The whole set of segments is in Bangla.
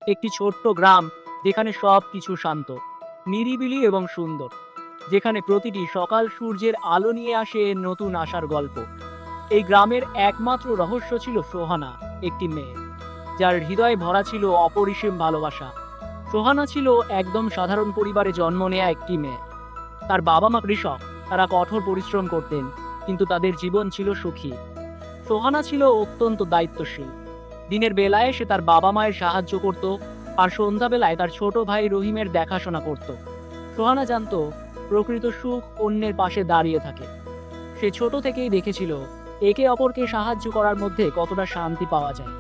একটি ছোট্ট গ্রাম যেখানে সব কিছু শান্ত, নিরিবিলি এবং সুন্দর, যেখানে প্রতিটি সকাল সূর্যের আলো নিয়ে আসে নতুন আশার গল্প। এই গ্রামের একমাত্র রহস্য ছিল সোহানা, একটি মেয়ে যার হৃদয়ে ভরা ছিল অপরিসীম ভালোবাসা। সোহানা ছিল একদম সাধারণ পরিবারে জন্ম নেয়া একটি মেয়ে। তার বাবা মা কৃষক, তারা কঠোর পরিশ্রম করতেন, কিন্তু তাদের জীবন ছিল সুখী। সোহানা ছিল অত্যন্ত দায়িত্বশীল। দিনের বেলায় সে তার বাবা মায়ের সাহায্য করত, আর সন্ধ্যাবেলায় তার ছোট ভাই রহিমের দেখাশোনা করত। সোহানা জানতো প্রকৃত সুখ অন্যের পাশে দাঁড়িয়ে থাকে। সে ছোট থেকেই দেখেছিল একে অপরকে সাহায্য করার মধ্যে কতটা শান্তি পাওয়া যায়।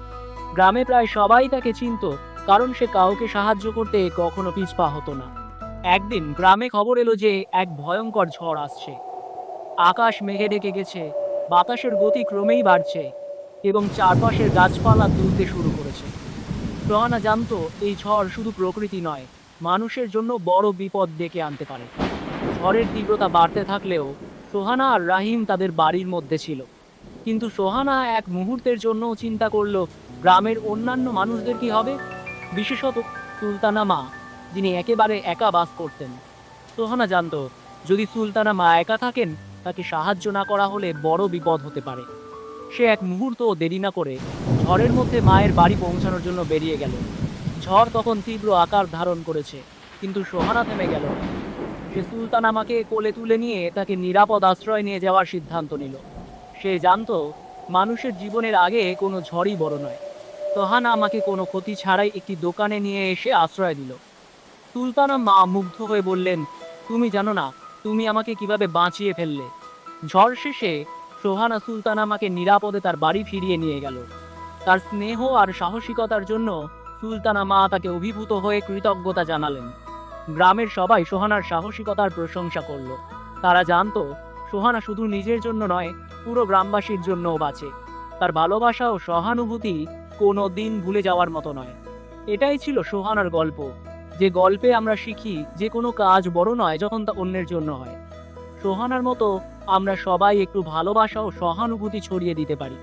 গ্রামে প্রায় সবাই তাকে চিনত, কারণ সে কাউকে সাহায্য করতে কখনো পিছপা হতো না। একদিন গ্রামে খবর এলো যে এক ভয়ঙ্কর ঝড় আসছে। আকাশ মেঘে ঢেকে গেছে, বাতাসের গতি ক্রমেই বাড়ছে এবং চারপাশের গাছপালা দুলতে শুরু করেছে। সোহানা জানতো এই ঝড় শুধু প্রকৃতি নয়, মানুষের জন্য বড় বিপদ ডেকে আনতে পারে। ঝড়ের তীব্রতা বাড়তে থাকলেও সোহানা আর রাহিম তাদের বাড়ির মধ্যে ছিল। কিন্তু সোহানা এক মুহূর্তের জন্য চিন্তা করলো গ্রামের অন্যান্য মানুষদের কি হবে, বিশেষত সুলতানা মা, যিনি একেবারে একা বাস করতেন। সোহানা জানতো যদি সুলতানা মা একা থাকেন, তাকে সাহায্য না করা হলে বড় বিপদ হতে পারে। সে এক মুহূর্তও দেরি না করে ঝড়ের মধ্যে মায়ের বাড়ি পৌঁছানোর জন্য বেরিয়ে গেল। ঝড় তখন তীব্র আকার ধারণ করেছে, কিন্তু সোহানা থেমে গেল না। সে সুলতানা মাকে কোলে তুলে নিয়ে তাকে নিরাপদ আশ্রয় নিয়ে যাওয়ার সিদ্ধান্ত নিল। সে জানতো মানুষের জীবনের আগে কোনো ঝড়ই বড় নয়। সোহানা আমাকে কোনো ক্ষতি ছাড়াই একটি দোকানে নিয়ে এসে আশ্রয় দিল। সুলতানা মা মুগ্ধ হয়ে বললেন, তুমি জানো না তুমি আমাকে কিভাবে বাঁচিয়ে ফেললে। ঝড় শেষে সোহানা সুলতানা আমাকে নিরাপদে তার বাড়ি ফিরিয়ে নিয়ে গেল। তার স্নেহ আর সাহসিকতার জন্য সুলতানা মা তাকে অভিভূত হয়ে কৃতজ্ঞতা জানালেন। গ্রামের সবাই সোহানার সাহসিকতার প্রশংসা করল। তারা জানতো সোহানা শুধু নিজের জন্য নয়, পুরো গ্রামবাসীর জন্যও বাঁচে। তার ভালোবাসা ও সহানুভূতি কোনো দিন ভুলে যাওয়ার মতো নয়। এটাই ছিল সোহানার গল্প, যে গল্পে আমরা শিখি যে কোনো কাজ বড় নয় যখন তা অন্যের জন্য হয়। সোহানার মতো আমরা সবাই একটু ভালোবাসা ও সহানুভূতি ছড়িয়ে দিতে পারি।